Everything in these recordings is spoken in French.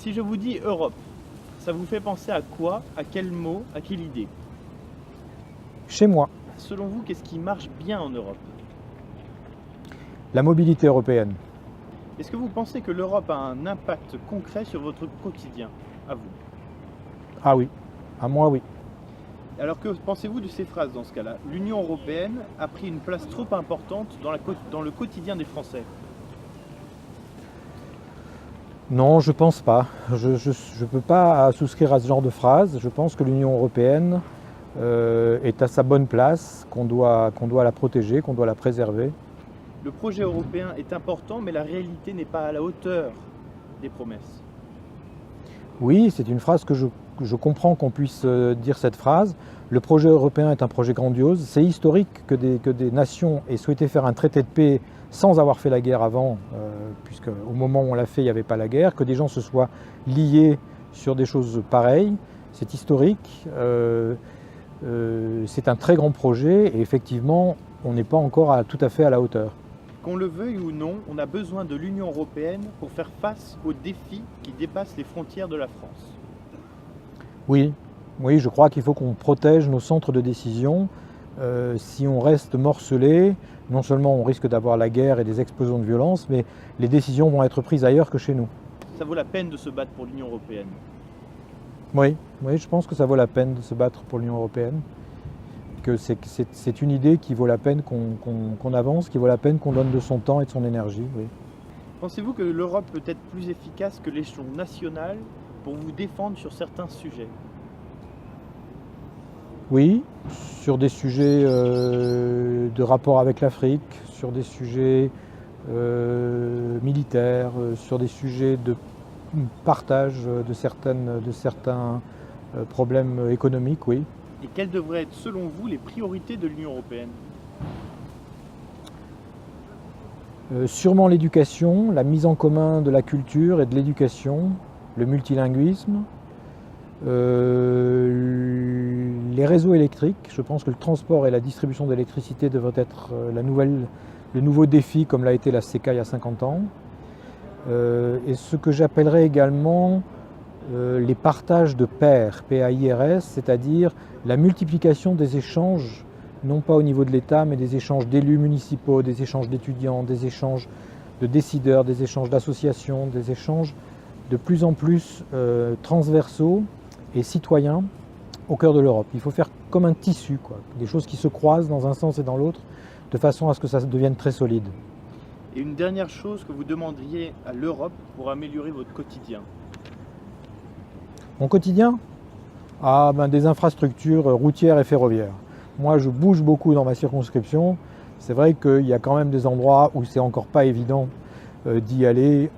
Si je vous dis Europe, ça vous fait penser à quoi? À quel mot? À quelle idée? Chez moi, Selon vous, qu'est-ce qui marche bien en Europe? la mobilité européenne. Est-ce que vous pensez que l'Europe a un impact concret sur votre quotidien? À vous. Ah oui, à moi oui. Alors que pensez-vous de ces phrases dans ce cas-là? L'Union européenne a pris une place trop importante dans le quotidien des Français. Non, je pense pas. Je peux pas souscrire à ce genre de phrase. Je pense que l'Union européenne est à sa bonne place, qu'on doit la protéger, qu'on doit la préserver. Le projet européen est important, mais la réalité n'est pas à la hauteur des promesses. Oui, c'est une phrase que je comprends qu'on puisse dire cette phrase. Le projet européen est un projet grandiose. C'est historique que des nations aient souhaité faire un traité de paix sans avoir fait la guerre avant, puisque au moment où on l'a fait, il n'y avait pas la guerre, que des gens se soient liés sur des choses pareilles. C'est historique. C'est un très grand projet et effectivement, on n'est pas encore tout à fait à la hauteur. Qu'on le veuille ou non, on a besoin de l'Union européenne pour faire face aux défis qui dépassent les frontières de la France. Oui, je crois qu'il faut qu'on protège nos centres de décision. Si on reste morcelé, non seulement on risque d'avoir la guerre et des explosions de violence, mais les décisions vont être prises ailleurs que chez nous. Ça vaut la peine de se battre pour l'Union européenne. Oui, je pense que ça vaut la peine de se battre pour l'Union européenne. Que c'est une idée qui vaut la peine qu'on avance, qui vaut la peine qu'on donne de son temps et de son énergie. Oui. Pensez-vous que l'Europe peut être plus efficace que l'échelon national pour vous défendre sur certains sujets? Oui, sur des sujets de rapport avec l'Afrique, sur des sujets militaires, sur des sujets de partage de certains problèmes économiques, oui. Et quelles devraient être, selon vous, les priorités de l'Union européenne? Sûrement l'éducation, la mise en commun de la culture et de l'éducation, le multilinguisme, les réseaux électriques. Je pense que le transport et la distribution d'électricité devraient être le nouveau défi comme l'a été la CECA il y a 50 ans. Et ce que j'appellerais également les partages de pairs, PAIRS, c'est-à-dire la multiplication des échanges, non pas au niveau de l'État, mais des échanges d'élus municipaux, des échanges d'étudiants, des échanges de décideurs, des échanges d'associations, des échanges de plus en plus transversaux et citoyens au cœur de l'Europe. Il faut faire comme un tissu, quoi, des choses qui se croisent dans un sens et dans l'autre, de façon à ce que ça devienne très solide. Et une dernière chose que vous demanderiez à l'Europe pour améliorer votre quotidien? Mon quotidien? Des infrastructures routières et ferroviaires. Moi, je bouge beaucoup dans ma circonscription. C'est vrai qu'il y a quand même des endroits où c'est encore pas évident d'y aller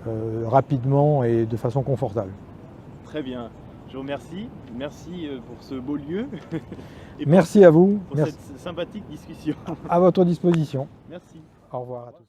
rapidement et de façon confortable. Très bien. Je vous remercie. Merci pour ce beau lieu. Et Merci à vous. Pour Merci. cette sympathique discussion. À votre disposition. Merci. Au revoir à tous.